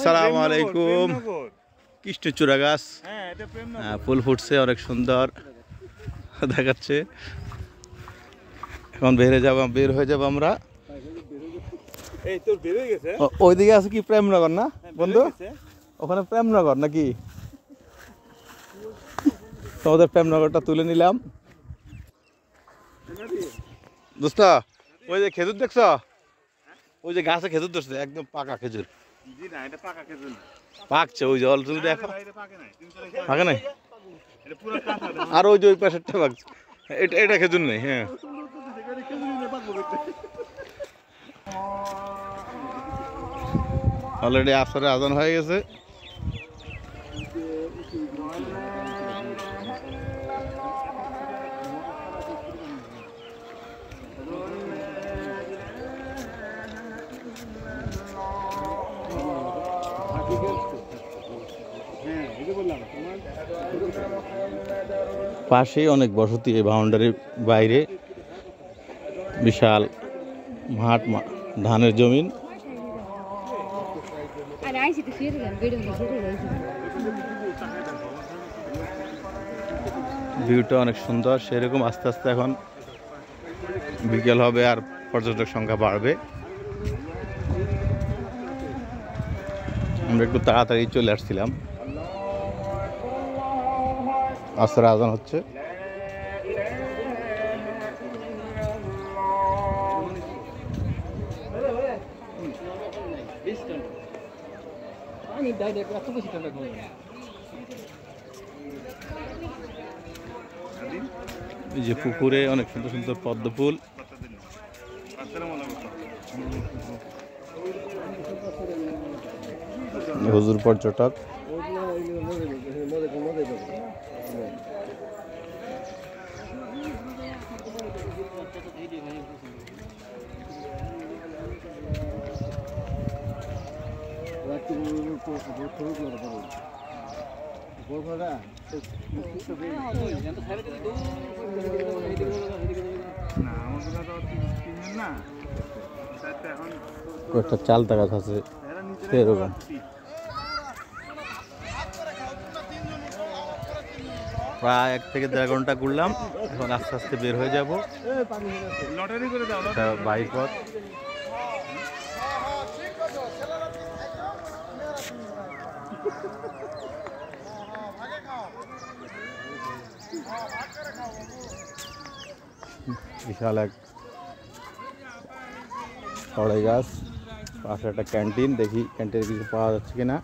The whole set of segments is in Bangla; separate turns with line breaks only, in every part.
সালাম আলাইকুম। কৃষ্ণচূড়া গাছ, ফুল ফুটছে, অনেক সুন্দর দেখাচ্ছে। এখন বের হয়ে যাব আমরা। ওইদিকে আছে কি প্রেমনগর না বন্ধু? ওখানে প্রেমনগর নাকি? তোমাদের প্রেমনগরটা তুলে নিলাম। দোস্ত ওই যে খেজুর দেখছ, ওই যে গাছে খেজুর ধরছে, একদম পাকা খেজুর। পাকছে ওই যে অলরেডি দেখো, পাকে নাই। আর ওই যে ওই পাশেরটা পাকছে, এটা খেজুর নেই। হ্যাঁ, অলরেডি আসরে আজান হয়ে গেছে। পাশেই অনেক বসতি, এই বাউন্ডারির বাইরে বিশাল মাঠ, ধানের জমিন। ভিউটা অনেক সুন্দর। সেরকম আস্তে আস্তে এখন বিকেল হবে আর পর্যটক সংখ্যা বাড়বে। আমরা একটু তাড়াতাড়ি চলে আসছিলাম, আসরে আজান হচ্ছে। এই যে পুকুরে অনেক সুন্দর সুন্দর পদ্ম ফুল। হুজুর পর্যটক। একটা চালতা গাছ আছে এরকম। প্রায় 1 থেকে 1.5 ঘন্টা ঘুরলাম। এখন আস্তে আস্তে বের হয়ে যাব। বাইক পথ। বিশাল এক কড়াই গাছ, পাশে একটা ক্যান্টিন। দেখি ক্যান্টিনে কিছু পাওয়া যাচ্ছে কিনা।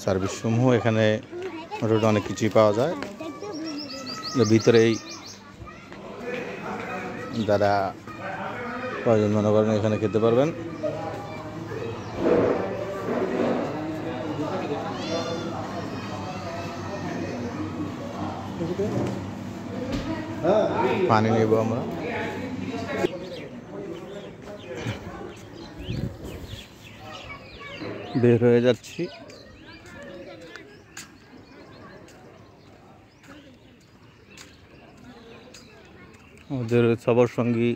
সার্ভিস সমূহ এখানে মোটামুটি অনেক কিছুই পাওয়া যায়। ভিতরেই যারা প্রয়োজন মনে করেন এখানে খেতে পারবেন। পানি নেব আমরা। বের হয়ে যাচ্ছি। আমাদের সবার সঙ্গী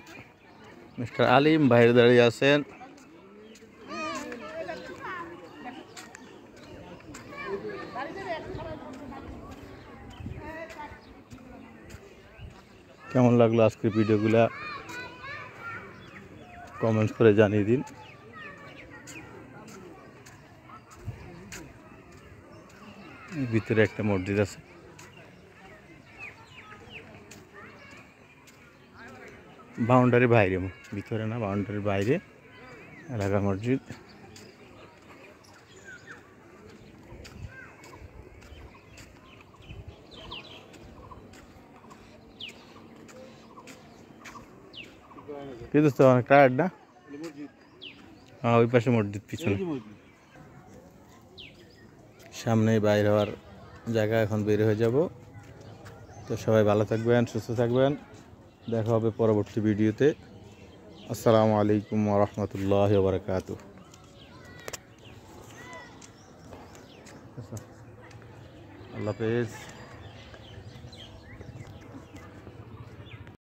মিস্টার আলিম বাইরে দাঁড়িয়ে আছেন। কেমন লাগলো আজকের ভিডিওগুলা কমেন্টস করে জানিয়ে দিন। ভিতরে একটা মসজিদ আছে। বাউন্ডারি বাইরে, ভিতরে না, বাউন্ডারির বাইরে এলাকা মসজিদ। কিন্তু তো অনেক টায়ার্ড না? হ্যাঁ, ওই পাশে মসজিদ, পিছনে সামনেই বাইরে হওয়ার জায়গা। এখন বের হয়ে যাব। তো সবাই ভালো থাকবেন, সুস্থ থাকবেন। দেখা হবে পরবর্তী ভিডিওতে। আসসালামু আলাইকুম ওয়া রাহমাতুল্লাহি ওয়া বারাকাতুহু। আল্লাহ হাফেজ।